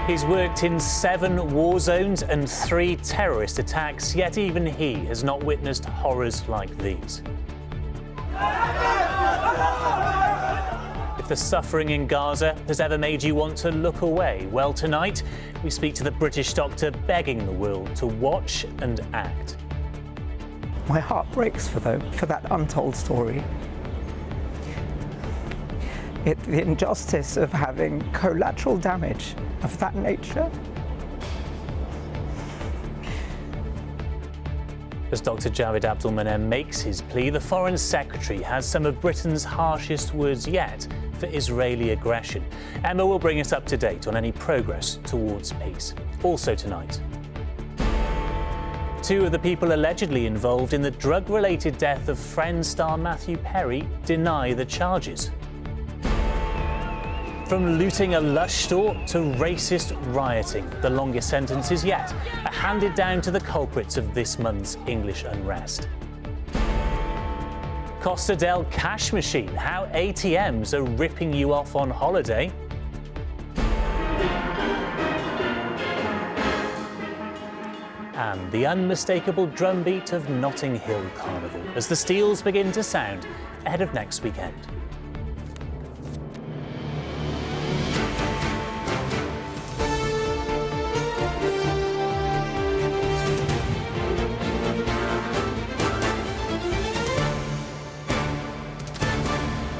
He's worked in 7 war zones and 3 terrorist attacks, yet even he has not witnessed horrors like these. If the suffering in Gaza has ever made you want to look away, well, tonight we speak to the British doctor begging the world to watch and act. My heart breaks for that untold story. The injustice of having collateral damage of that nature. As Dr. Javed Abdulmonem makes his plea, the Foreign Secretary has some of Britain's harshest words yet for Israeli aggression. Emma will bring us up to date on any progress towards peace. Also tonight, 2 of the people allegedly involved in the drug-related death of Friends star Matthew Perry deny the charges. From looting a Lush store to racist rioting, the longest sentences yet are handed down to the culprits of this month's English unrest. Costa del Cash Machine, how ATMs are ripping you off on holiday. And the unmistakable drumbeat of Notting Hill Carnival as the Steels begin to sound ahead of next weekend.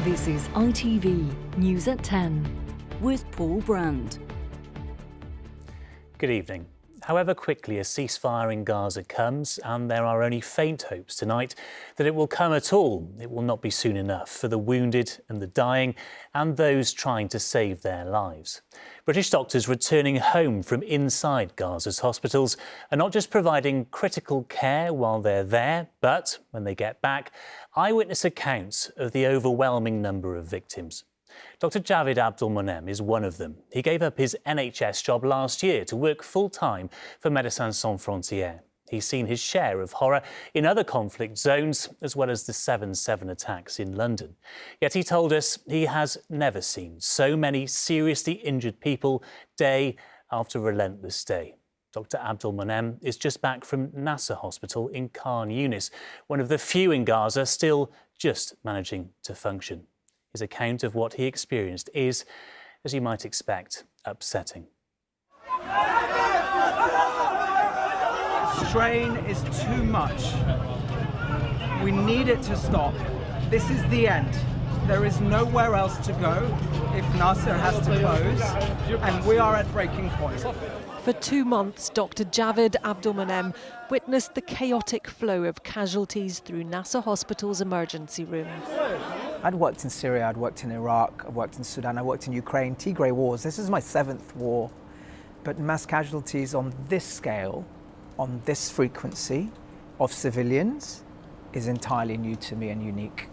This is ITV News at 10 with Paul Brand. Good evening. However quickly a ceasefire in Gaza comes, and there are only faint hopes tonight that it will come at all, it will not be soon enough for the wounded and the dying and those trying to save their lives. British doctors returning home from inside Gaza's hospitals are not just providing critical care while they're there, but when they get back, eyewitness accounts of the overwhelming number of victims. Dr. Javed Abdulmonem is one of them. He gave up his NHS job last year to work full-time for Médecins Sans Frontières. He's seen his share of horror in other conflict zones, as well as the 7/7 attacks in London. Yet he told us he has never seen so many seriously injured people day after relentless day. Dr. Abdulmonem is just back from Nasser Hospital in Khan Yunis, one of the few in Gaza still just managing to function. His account of what he experienced is, as you might expect, upsetting. Strain is too much. We need it to stop. This is the end. There is nowhere else to go if Nasser has to close, and we are at breaking point. For 2 months, Dr. Javed Abdulmonem witnessed the chaotic flow of casualties through Nasser Hospital's emergency room. I'd worked in Syria, I'd worked in Iraq, I've worked in Sudan, I worked in Ukraine, Tigray wars. This is my 7th war. But mass casualties on this scale, on this frequency of civilians is entirely new to me and unique.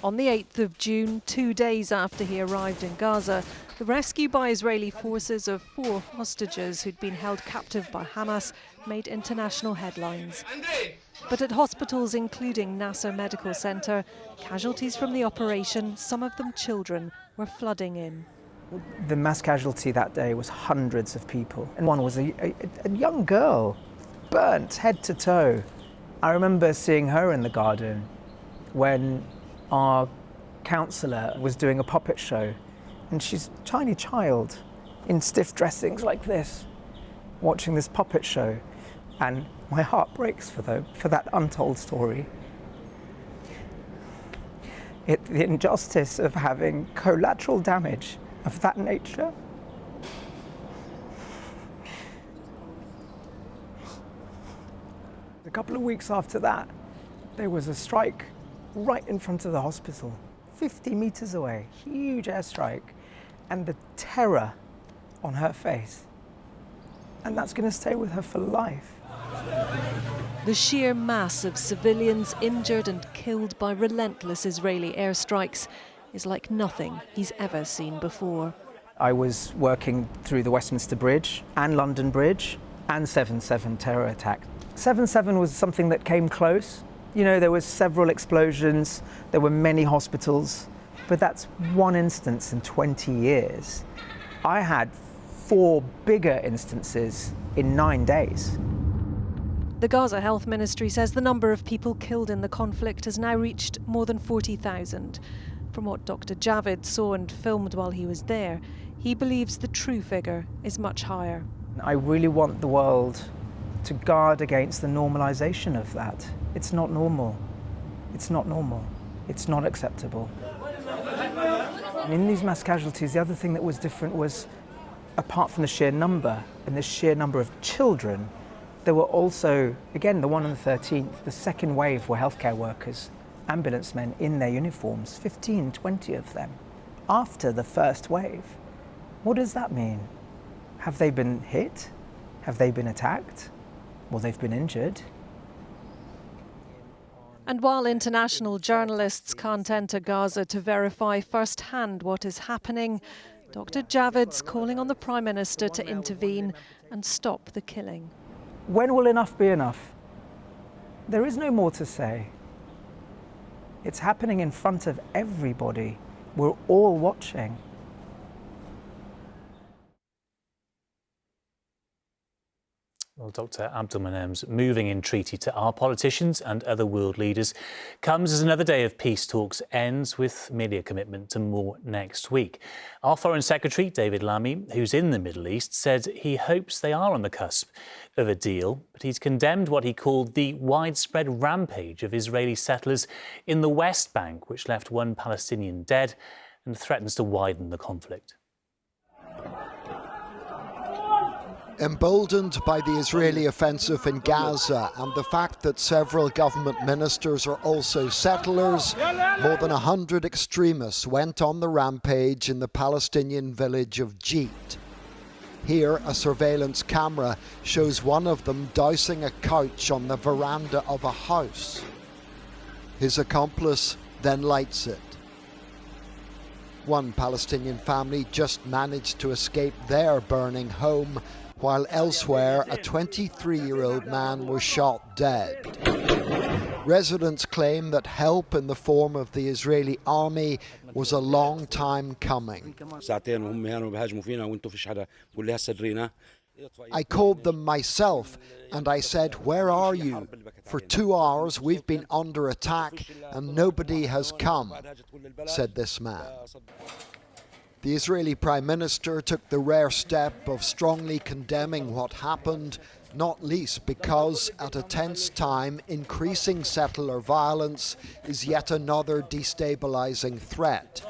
On the 8th of June, 2 days after he arrived in Gaza, the rescue by Israeli forces of 4 hostages who'd been held captive by Hamas made international headlines. But at hospitals including Nasser Medical Centre, casualties from the operation, some of them children, were flooding in. The mass casualty that day was hundreds of people. And one was a young girl, burnt head to toe. I remember seeing her in the garden when our counsellor was doing a puppet show. And she's a tiny child in stiff dressings like this, watching this puppet show. And my heart breaks for that untold story. The injustice of having collateral damage of that nature. A couple of weeks after that, there was a strike right in front of the hospital, 50 meters away, huge airstrike, and the terror on her face. And that's going to stay with her for life. The sheer mass of civilians injured and killed by relentless Israeli airstrikes is like nothing he's ever seen before. I was working through the Westminster Bridge and London Bridge and 7/7 terror attack. 7/7 was something that came close. You know, there were several explosions, there were many hospitals, but that's one instance in 20 years. I had 4 bigger instances in 9 days. The Gaza Health Ministry says the number of people killed in the conflict has now reached more than 40,000. From what Dr. Javid saw and filmed while he was there, he believes the true figure is much higher. I really want the world to guard against the normalisation of that. It's not normal. It's not normal. It's not acceptable. And in these mass casualties, the other thing that was different was, apart from the sheer number and the sheer number of children, there were also, again, the one on the 13th, the second wave were healthcare workers, ambulance men in their uniforms, 15, 20 of them, after the first wave. What does that mean? Have they been hit? Have they been attacked? Well, they've been injured. And while international journalists can't enter Gaza to verify firsthand what is happening, Dr. Javid's calling on the Prime Minister to intervene and stop the killing. When will enough be enough? There is no more to say. It's happening in front of everybody. We're all watching. Well, Dr. Abdulmanem's moving entreaty to our politicians and other world leaders comes as another day of peace talks ends with merely a commitment to more next week. Our Foreign Secretary, David Lammy, who's in the Middle East, said he hopes they are on the cusp of a deal, but he's condemned what he called the widespread rampage of Israeli settlers in the West Bank, which left one Palestinian dead and threatens to widen the conflict. Emboldened by the Israeli offensive in Gaza and the fact that several government ministers are also settlers, more than 100 extremists went on the rampage in the Palestinian village of Jeet. Here, a surveillance camera shows one of them dousing a couch on the veranda of a house. His accomplice then lights it. One Palestinian family just managed to escape their burning home, while elsewhere a 23-year-old man was shot dead. Residents claim that help in the form of the Israeli army was a long time coming. I called them myself and I said, "Where are you? For 2 hours we've been under attack and nobody has come," said this man. The Israeli Prime Minister took the rare step of strongly condemning what happened, not least because at a tense time increasing settler violence is yet another destabilising threat.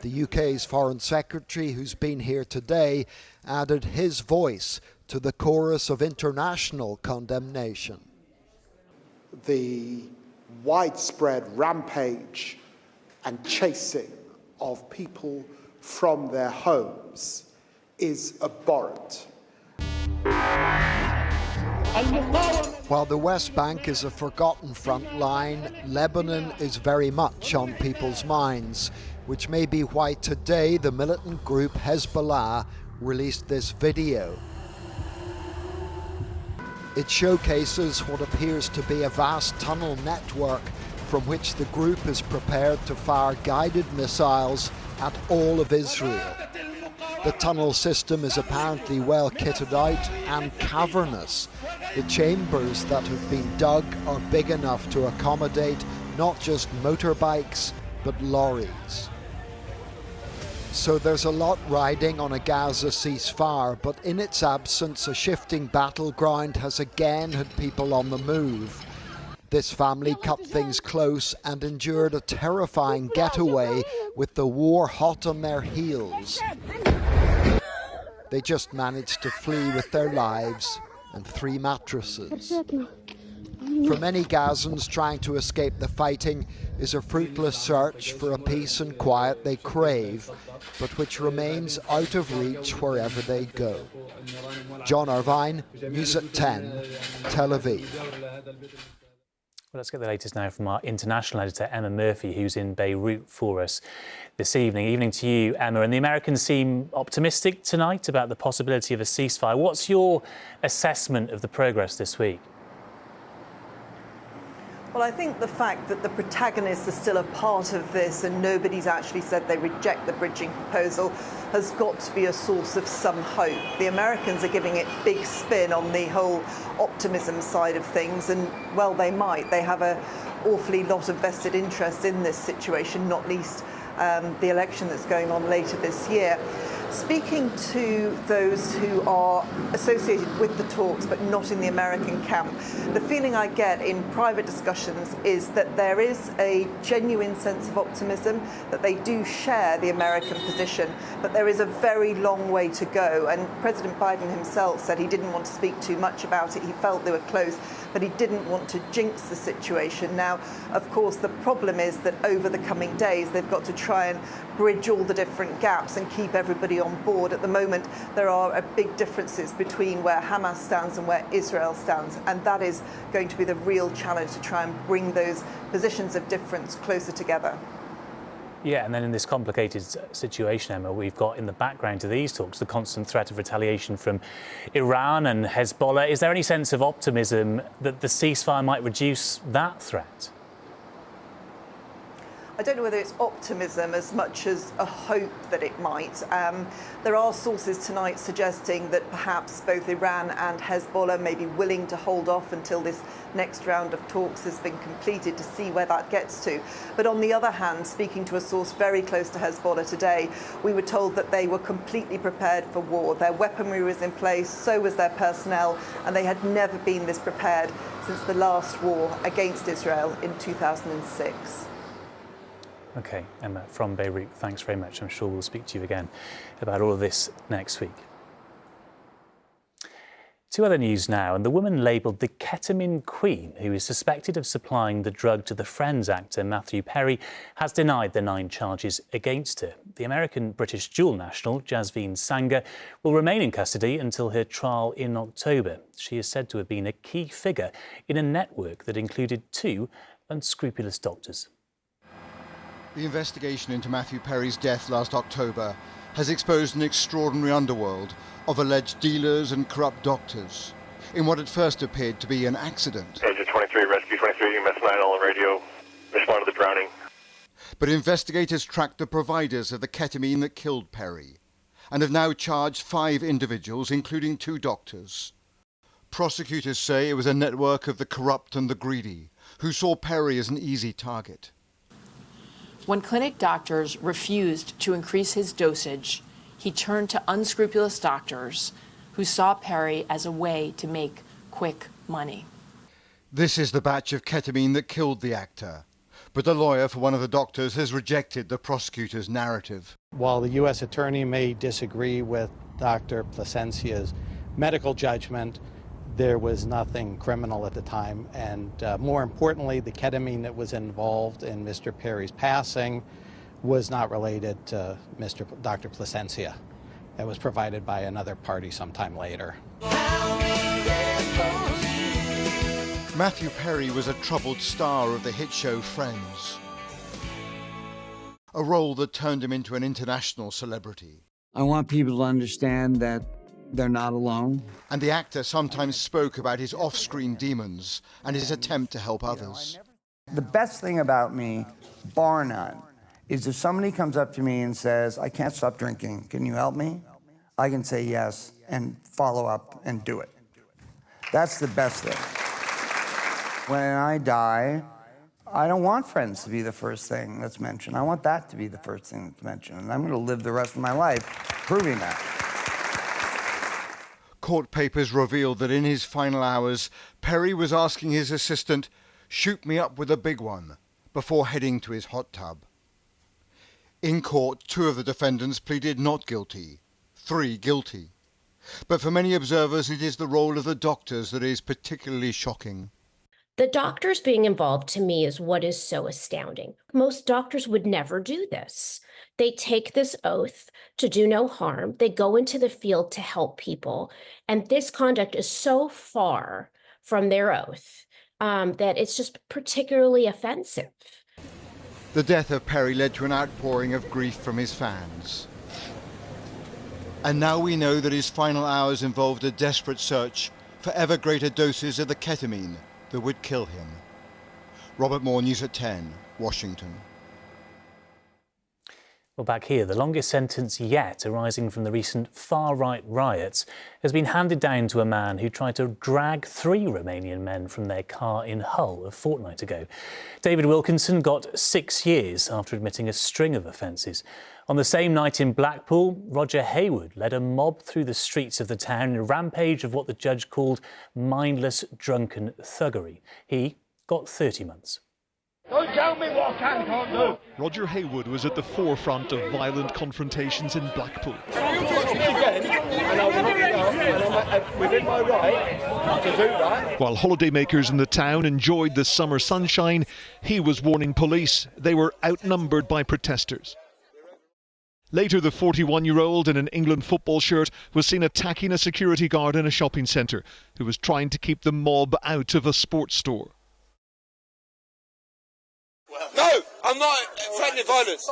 The UK's Foreign Secretary, who's been here today, added his voice to the chorus of international condemnation. The widespread rampage and chasing of people from their homes is abhorrent. While the West Bank is a forgotten front line, Lebanon is very much on people's minds, which may be why today the militant group Hezbollah released this video. It showcases what appears to be a vast tunnel network from which the group is prepared to fire guided missiles at all of Israel. The tunnel system is apparently well kitted out and cavernous. The chambers that have been dug are big enough to accommodate not just motorbikes, but lorries. So there's a lot riding on a Gaza ceasefire, but in its absence, a shifting battleground has again had people on the move. This family cut things close and endured a terrifying getaway with the war hot on their heels. They just managed to flee with their lives and 3 mattresses. For many Gazans, trying to escape the fighting is a fruitless search for a peace and quiet they crave, but which remains out of reach wherever they go. John Irvine, News at 10, Tel Aviv. Well, let's get the latest now from our international editor, Emma Murphy, who's in Beirut for us this evening. Evening to you, Emma. And the Americans seem optimistic tonight about the possibility of a ceasefire. What's your assessment of the progress this week? Well, I think the fact that the protagonists are still a part of this and nobody's actually said they reject the bridging proposal has got to be a source of some hope. The Americans are giving it big spin on the whole optimism side of things, and, well, they might. They have an awfully lot of vested interest in this situation, not least the election that's going on later this year. Speaking to those who are associated with the talks but not in the American camp, the feeling I get in private discussions is that there is a genuine sense of optimism, that they do share the American position, but there is a very long way to go. And President Biden himself said he didn't want to speak too much about it. He felt they were close, but he didn't want to jinx the situation. Now, of course, the problem is that over the coming days, they've got to try and bridge all the different gaps and keep everybody on board. At the moment, there are big differences between where Hamas stands and where Israel stands, and that is going to be the real challenge, to try and bring those positions of difference closer together. Yeah, and then in this complicated situation, Emma, we've got in the background to these talks the constant threat of retaliation from Iran and Hezbollah. Is there any sense of optimism that the ceasefire might reduce that threat? I don't know whether it's optimism as much as a hope that it might. There are sources tonight suggesting that perhaps both Iran and Hezbollah may be willing to hold off until this next round of talks has been completed, to see where that gets to. But on the other hand, speaking to a source very close to Hezbollah today, we were told that they were completely prepared for war. Their weaponry was in place, so was their personnel, and they had never been this prepared since the last war against Israel in 2006. OK, Emma from Beirut, thanks very much. I'm sure we'll speak to you again about all of this next week. Two other news now, and the woman labelled the ketamine queen, who is suspected of supplying the drug to the Friends actor Matthew Perry, has denied the 9 charges against her. The American-British dual national, Jasveen Sangha, will remain in custody until her trial in October. She is said to have been a key figure in a network that included 2 unscrupulous doctors. The investigation into Matthew Perry's death last October has exposed an extraordinary underworld of alleged dealers and corrupt doctors in what at first appeared to be an accident. Agent 23, Rescue 23, MS 9 on the radio, respond to the drowning. But investigators tracked the providers of the ketamine that killed Perry and have now charged 5 individuals, including 2 doctors. Prosecutors say it was a network of the corrupt and the greedy who saw Perry as an easy target. When clinic doctors refused to increase his dosage, he turned to unscrupulous doctors who saw Perry as a way to make quick money. This is the batch of ketamine that killed the actor, but the lawyer for one of the doctors has rejected the prosecutor's narrative. While the U.S. attorney may disagree with Dr. Plasencia's medical judgment, there was nothing criminal at the time, and more importantly, the ketamine that was involved in Mr. Perry's passing was not related to Dr. Plasencia. It was provided by another party sometime later. Matthew Perry was a troubled star of the hit show Friends, a role that turned him into an international celebrity. I want people to understand that they're not alone. And the actor sometimes spoke about his off-screen demons and his attempt to help others. The best thing about me, bar none, is if somebody comes up to me and says, I can't stop drinking, can you help me? I can say yes and follow up and do it. That's the best thing. When I die, I don't want Friends to be the first thing that's mentioned. I want that to be the first thing that's mentioned. And I'm going to live the rest of my life proving that. Court papers revealed that in his final hours, Perry was asking his assistant, shoot me up with a big one, before heading to his hot tub. In court, 2 of the defendants pleaded not guilty, 3 guilty. But for many observers, it is the role of the doctors that is particularly shocking. The doctors being involved, to me, is what is so astounding. Most doctors would never do this. They take this oath to do no harm. They go into the field to help people. And this conduct is so far from their oath that it's just particularly offensive. The death of Perry led to an outpouring of grief from his fans. And now we know that his final hours involved a desperate search for ever greater doses of the ketamine that would kill him. Robert Moore, News at 10, Washington. Well, back here, the longest sentence yet arising from the recent far-right riots has been handed down to a man who tried to drag 3 Romanian men from their car in Hull a fortnight ago. David Wilkinson got 6 years after admitting a string of offences. On the same night in Blackpool, Roger Hayward led a mob through the streets of the town in a rampage of what the judge called mindless, drunken thuggery. He got 30 months. Don't tell me what I can and can't do. Roger Hayward was at the forefront of violent confrontations in Blackpool. Within my right to do that. While holidaymakers in the town enjoyed the summer sunshine, he was warning police they were outnumbered by protesters. Later, the 41-year-old in an England football shirt was seen attacking a security guard in a shopping centre who was trying to keep the mob out of a sports store. No, I'm not threatening violence.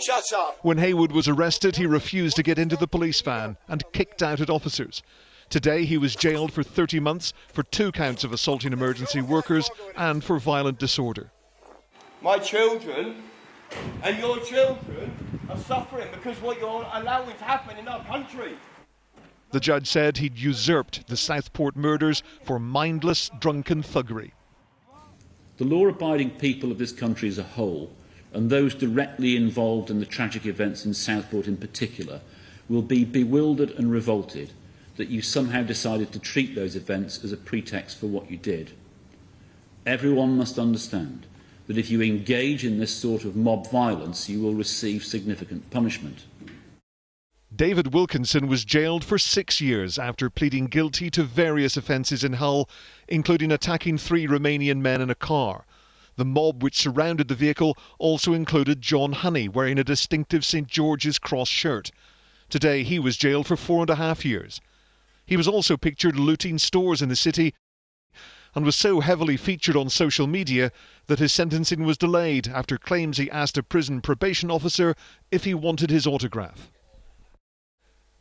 Shut up. When Hayward was arrested, he refused to get into the police van and kicked out at officers. Today, he was jailed for 30 months for 2 counts of assaulting emergency workers and for violent disorder. My children and your children are suffering because what you're allowing to happen in our country. The judge said he'd usurped the Southport murders for mindless, drunken thuggery. The law-abiding people of this country as a whole, and those directly involved in the tragic events in Southport in particular, will be bewildered and revolted that you somehow decided to treat those events as a pretext for what you did. Everyone must understand that if you engage in this sort of mob violence, you will receive significant punishment. David Wilkinson was jailed for 6 years after pleading guilty to various offences in Hull, including attacking 3 Romanian men in a car. The mob which surrounded the vehicle also included John Honey, wearing a distinctive St George's Cross shirt. Today he was jailed for 4.5 years. He was also pictured looting stores in the city and was so heavily featured on social media that his sentencing was delayed after claims he asked a prison probation officer if he wanted his autograph.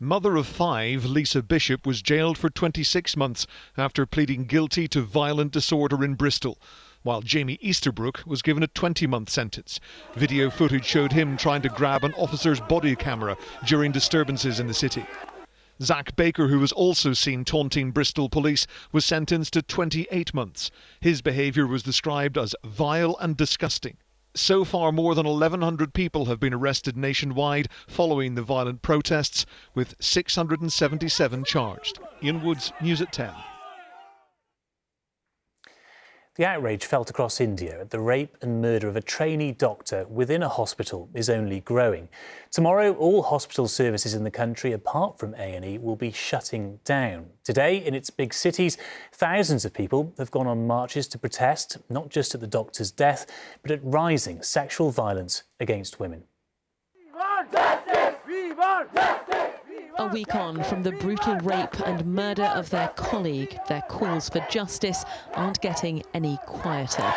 Mother of 5, Lisa Bishop, was jailed for 26 months after pleading guilty to violent disorder in Bristol, while Jamie Easterbrook was given a 20-month sentence. Video footage showed him trying to grab an officer's body camera during disturbances in the city. Zach Baker, who was also seen taunting Bristol police, was sentenced to 28 months. His behaviour was described as vile and disgusting. So far, more than 1,100 people have been arrested nationwide following the violent protests, with 677 charged. Ian Woods, News at 10. The outrage felt across India at the rape and murder of a trainee doctor within a hospital is only growing. Tomorrow, all hospital services in the country, apart from A&E, will be shutting down. Today, in its big cities, thousands of people have gone on marches to protest, not just at the doctor's death, but at rising sexual violence against women. A week on from the brutal rape and murder of their colleague, their calls for justice aren't getting any quieter.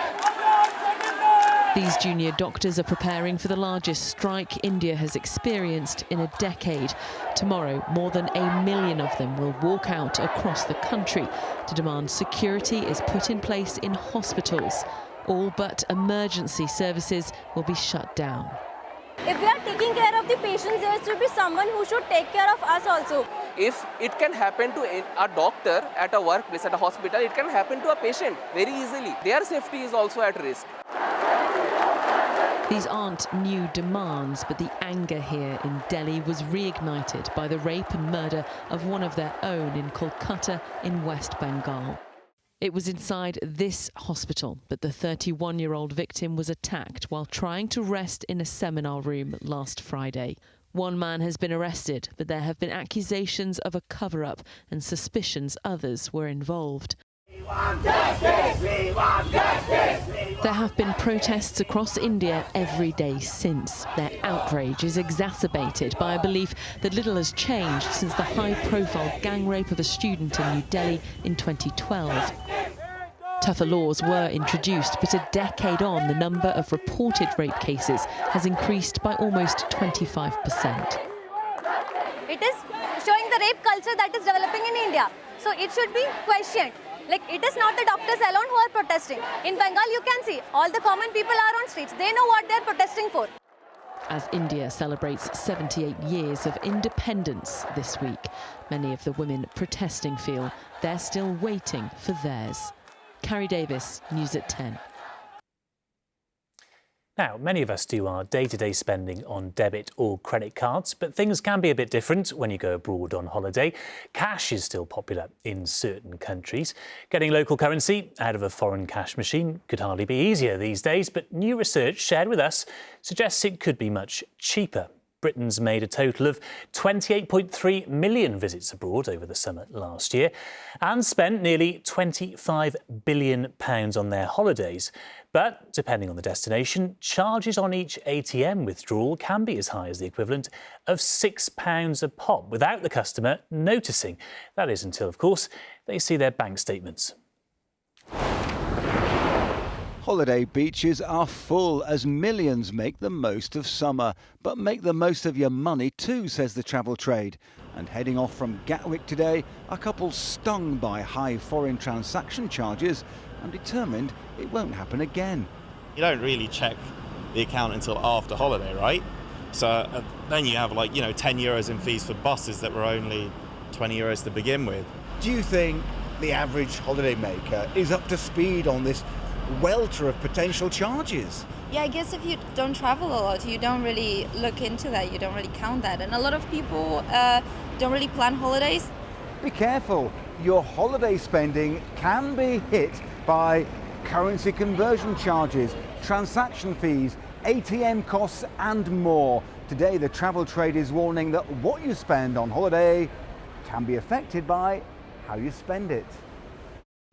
These junior doctors are preparing for the largest strike India has experienced in a decade. Tomorrow, more than 1 million of them will walk out across the country to demand security is put in place in hospitals. All but emergency services will be shut down. If we are taking care of the patients, there should be someone who should take care of us also. If it can happen to a doctor at a workplace, at a hospital, it can happen to a patient very easily. Their safety is also at risk. These aren't new demands, but the anger here in Delhi was reignited by the rape and murder of one of their own in Kolkata in West Bengal. It was inside this hospital that the 31-year-old victim was attacked while trying to rest in a seminar room last Friday. One man has been arrested, but there have been accusations of a cover-up and suspicions others were involved. We want justice! We want justice! There have been protests across India every day since. Their outrage is exacerbated by a belief that little has changed since the high-profile gang rape of a student in New Delhi in 2012. Tougher laws were introduced, but a decade on, the number of reported rape cases has increased by almost 25%. It is showing the rape culture that is developing in India. So it should be questioned. Like, it is not the doctors alone who are protesting. In Bengal, you can see all the common people are on streets. They know what they're protesting for. As India celebrates 78 years of independence this week, many of the women protesting feel they're still waiting for theirs. Carrie Davis, News at 10. Now, many of us do our day-to-day spending on debit or credit cards, but things can be a bit different when you go abroad on holiday. Cash is still popular in certain countries. Getting local currency out of a foreign cash machine could hardly be easier these days, but new research shared with us suggests it could be much cheaper. Britain's made a total of 28.3 million visits abroad over the summer last year and spent nearly £25 billion on their holidays. But depending on the destination, charges on each ATM withdrawal can be as high as the equivalent of £6 a pop without the customer noticing. That is until, of course, they see their bank statements. Holiday beaches are full as millions make the most of summer. But make the most of your money too, says the travel trade. And heading off from Gatwick today, a couple stung by high foreign transaction charges and determined it won't happen again. You don't really check the account until after holiday, right? So then you have €10 in fees for buses that were only €20 to begin with. Do you think the average holiday maker is up to speed on this welter of potential charges? Yeah, I guess if you don't travel a lot, you don't really look into that, you don't really count that. And a lot of people don't really plan holidays. Be careful, your holiday spending can be hit by currency conversion charges, transaction fees, ATM costs and more. Today the travel trade is warning that what you spend on holiday can be affected by how you spend it.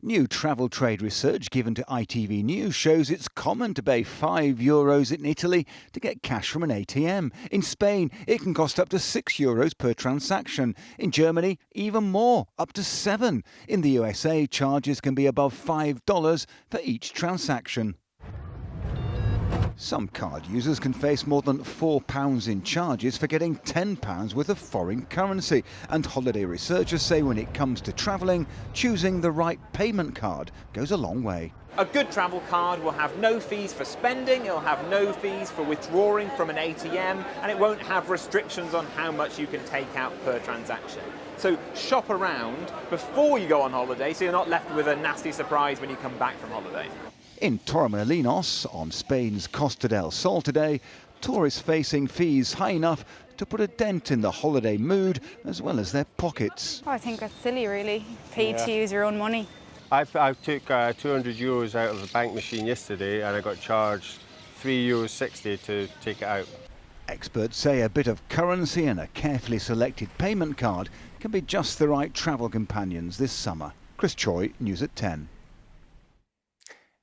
New travel trade research given to ITV News shows it's common to pay €5 in Italy to get cash from an ATM. In Spain, it can cost up to €6 per transaction. In Germany, even more, up to €7. In the USA, charges can be above $5 for each transaction. Some card users can face more than £4 in charges for getting £10 worth of foreign currency. And holiday researchers say when it comes to travelling, choosing the right payment card goes a long way. A good travel card will have no fees for spending, it'll have no fees for withdrawing from an ATM, and it won't have restrictions on how much you can take out per transaction. So shop around before you go on holiday so you're not left with a nasty surprise when you come back from holiday. In Torremolinos, on Spain's Costa del Sol today, tourists facing fees high enough to put a dent in the holiday mood as well as their pockets. I think that's silly, really. Paid to use your own money. I took €200 out of the bank machine yesterday and I got charged €3.60 to take it out. Experts say a bit of currency and a carefully selected payment card can be just the right travel companions this summer. Chris Choi, News at 10.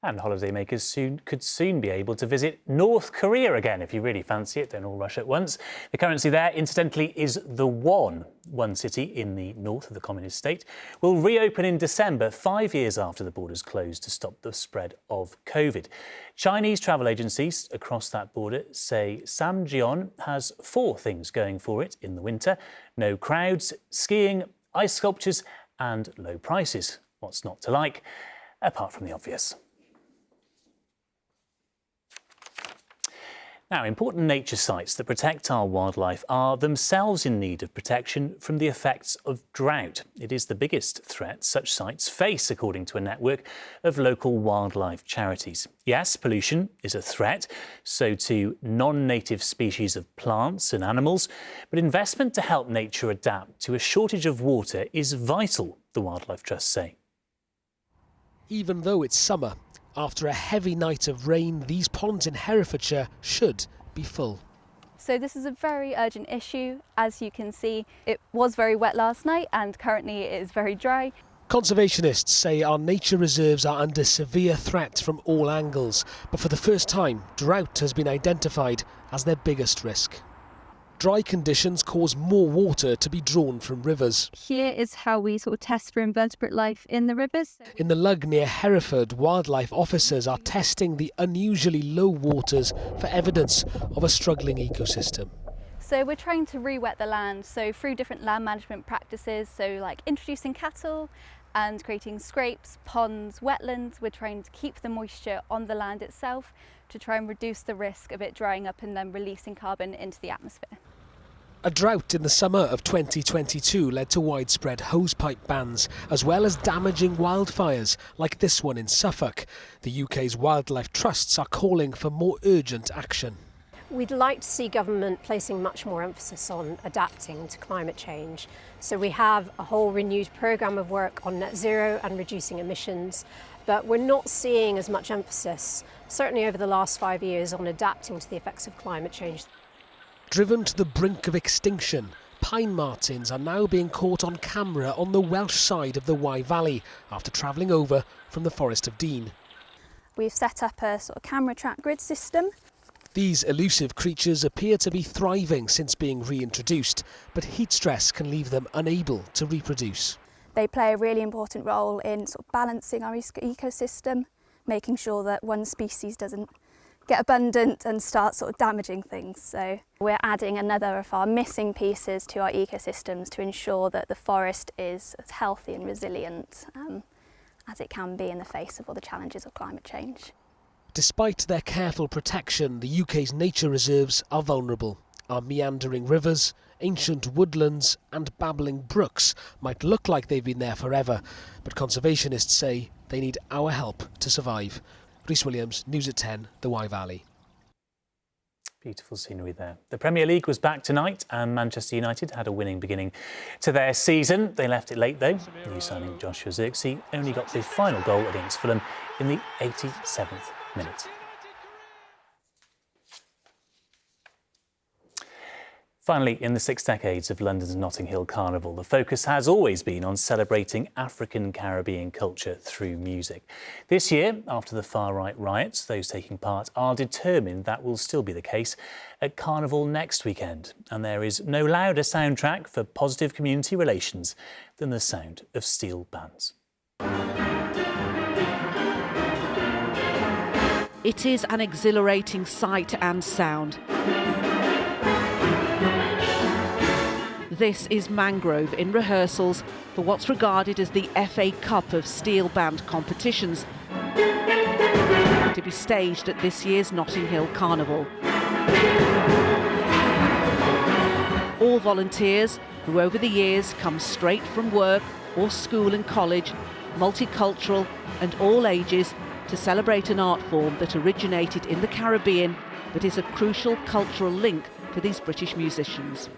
And holidaymakers could soon be able to visit North Korea again if you really fancy it. Don't all rush at once. The currency there, incidentally, is the won. One city in the north of the communist state will reopen in December, 5 years after the borders closed to stop the spread of COVID. Chinese travel agencies across that border say Samjeon has 4 things going for it in the winter: no crowds, skiing, ice sculptures and low prices. What's not to like, apart from the obvious? Now, important nature sites that protect our wildlife are themselves in need of protection from the effects of drought. It is the biggest threat such sites face, according to a network of local wildlife charities. Yes, pollution is a threat, so too non-native species of plants and animals, but investment to help nature adapt to a shortage of water is vital, the Wildlife Trust say. Even though it's summer, after a heavy night of rain, these ponds in Herefordshire should be full. So this is a very urgent issue. As you can see, it was very wet last night and currently it is very dry. Conservationists say our nature reserves are under severe threat from all angles, but for the first time, drought has been identified as their biggest risk. Dry conditions cause more water to be drawn from rivers. Here is how we sort of test for invertebrate life in the rivers. In the Lug near Hereford, wildlife officers are testing the unusually low waters for evidence of a struggling ecosystem. So we're trying to re-wet the land, so through different land management practices, so like introducing cattle and creating scrapes, ponds, wetlands. We're trying to keep the moisture on the land itself to try and reduce the risk of it drying up and then releasing carbon into the atmosphere. A drought in the summer of 2022 led to widespread hosepipe bans, as well as damaging wildfires like this one in Suffolk. The UK's wildlife trusts are calling for more urgent action. We'd like to see government placing much more emphasis on adapting to climate change. So we have a whole renewed programme of work on net zero and reducing emissions, but we're not seeing as much emphasis, certainly over the last 5 years, on adapting to the effects of climate change. Driven to the brink of extinction, pine martens are now being caught on camera on the Welsh side of the Wye Valley after travelling over from the Forest of Dean. We've set up a sort of camera track grid system. These elusive creatures appear to be thriving since being reintroduced, but heat stress can leave them unable to reproduce. They play a really important role in sort of balancing our ecosystem, making sure that one species doesn't get abundant and start sort of damaging things. So we're adding another of our missing pieces to our ecosystems to ensure that the forest is as healthy and resilient as it can be in the face of all the challenges of climate change. Despite their careful protection, the UK's nature reserves are vulnerable. Our meandering rivers, ancient woodlands and babbling brooks might look like they've been there forever, but conservationists say they need our help to survive. Rhys Williams, News at 10, the Wye Valley. Beautiful scenery there. The Premier League was back tonight and Manchester United had a winning beginning to their season. They left it late though. New signing Joshua Zirkzee only got the final goal against Fulham in the 87th minute. Finally, in the 6 decades of London's Notting Hill Carnival, the focus has always been on celebrating African Caribbean culture through music. This year, after the far-right riots, those taking part are determined that will still be the case at Carnival next weekend. And there is no louder soundtrack for positive community relations than the sound of steel bands. It is an exhilarating sight and sound. This is Mangrove in rehearsals for what's regarded as the FA Cup of steel band competitions, to be staged at this year's Notting Hill Carnival. All volunteers who over the years come straight from work or school and college, multicultural and all ages, to celebrate an art form that originated in the Caribbean but is a crucial cultural link for these British musicians.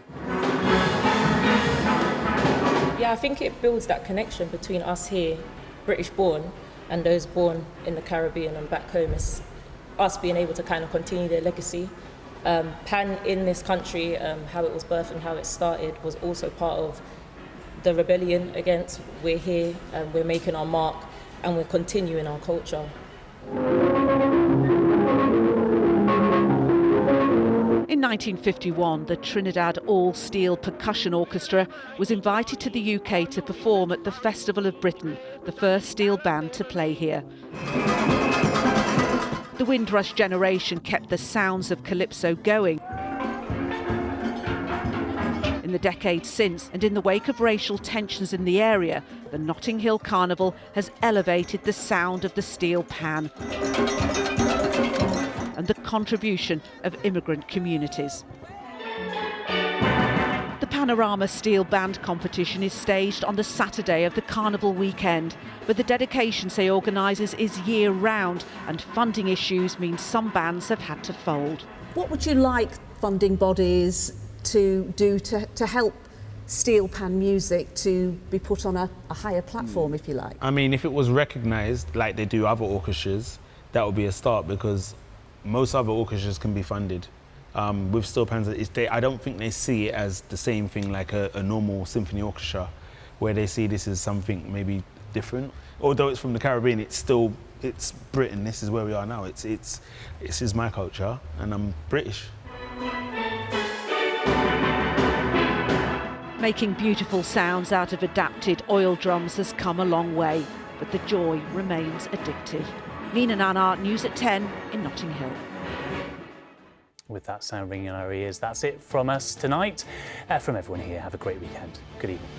Yeah, I think it builds that connection between us here, British born, and those born in the Caribbean and back home. It's us being able to kind of continue their legacy. Pan in this country, how it was birthed and how it started, was also part of the rebellion against we're here, we're making our mark, and we're continuing our culture. In 1951, the Trinidad All-Steel Percussion Orchestra was invited to the UK to perform at the Festival of Britain, the first steel band to play here. The Windrush generation kept the sounds of calypso going. In the decades since, and in the wake of racial tensions in the area, the Notting Hill Carnival has elevated the sound of the steel pan and the contribution of immigrant communities. The Panorama Steel Band competition is staged on the Saturday of the Carnival weekend, but the dedication, say organisers, is year-round, and funding issues mean some bands have had to fold. What would you like funding bodies to do to help steel pan music to be put on a higher platform, if you like? I mean, if it was recognised like they do other orchestras, that would be a start, because most other orchestras can be funded. With steel pans, I don't think they see it as the same thing like a normal symphony orchestra, where they see this as something maybe different. Although it's from the Caribbean, it's Britain. This is where we are now. This is my culture, and I'm British. Making beautiful sounds out of adapted oil drums has come a long way, but the joy remains addictive. Nina Nana, News at 10 in Notting Hill. With that sound ringing in our ears, that's it from us tonight. From everyone here, have a great weekend. Good evening.